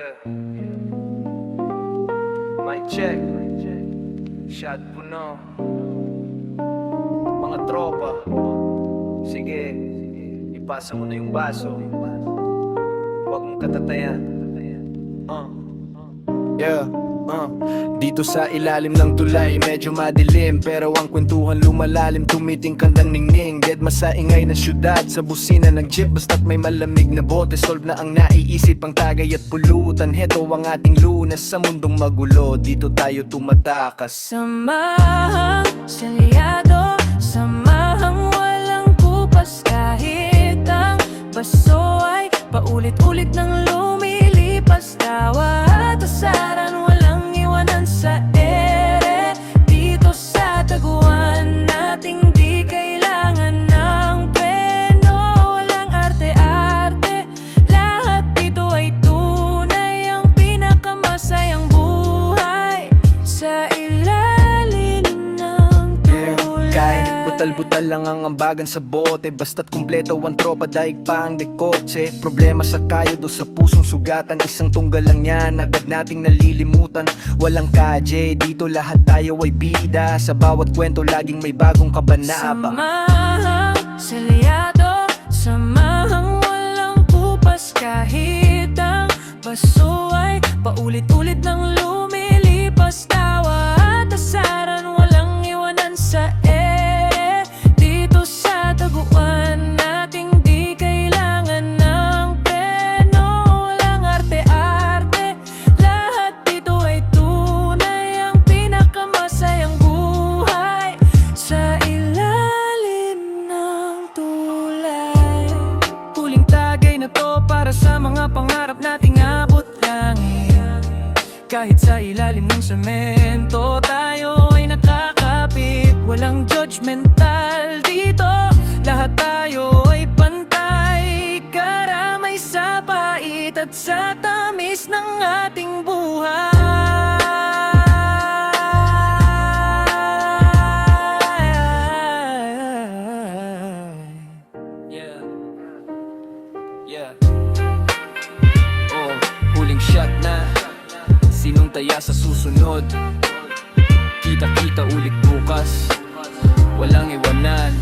Yeah. Mic check. Shot puno. Mga tropa. Sige, ipasa mo na yung baso. Huwag mong katatayan. Yeah, dito sa ilalim ng tulay medyo madilim, pero ang kwentuhan lumalalim, tumitingkad ang ningning. Dead sa ingay ng syudad, sa busina ng jeep, basta't may malamig na bote. Solve na ang naiisip, ang tagay at pulutan. Heto ang ating lunas sa mundong magulo, dito tayo tumatakas. Samahang selyado, samahang walang kupas. Kahit ang baso ay paulit-ulit nang lumilipas. Tawa at asaran, walang iwanan sa ere. Dito sa taguan nating di kailangan ng preno. Walang arte-arte, lahat dito ay tunay. Ang pinakamasayang buhay sa ilalim ng tulay. Kahit butal-butal lang ang ambagan sa bote, basta't kumpleto ang tropa, daig pa ang dekotse. Problema sa kayod o sa pusong sugatan, isang tunggal lang yan, agad nating nalilimutan. Walang kadye, dito lahat tayo ay bida. Sa bawat kwento laging may bagong kabanaba. Samahang selyado, samahang walang kupas. Kahit ang baso ay paulit-ulit nang lumilipas. Tawa at asaran, walang iwanan sa ere. Dito sa taguan nating di kailangan ng preno. Walang arte-arte, lahat dito ay tunay. Ang pinakamasayang buhay sa ilalim ng tulay. Huling tagay na to para sa mga pangarap nating abot langit. Kahit sa ilalim ng semento, tayo ay nakakapit. Walang judgmental dito, lahat tayo ay pantay. Karamay sa pait at sa tamis ng ating buhay. Yeah. Yeah. Oh, huling shot na. Sinong taya sa susunod? Kita-kita ulit bukas, walang iwanan.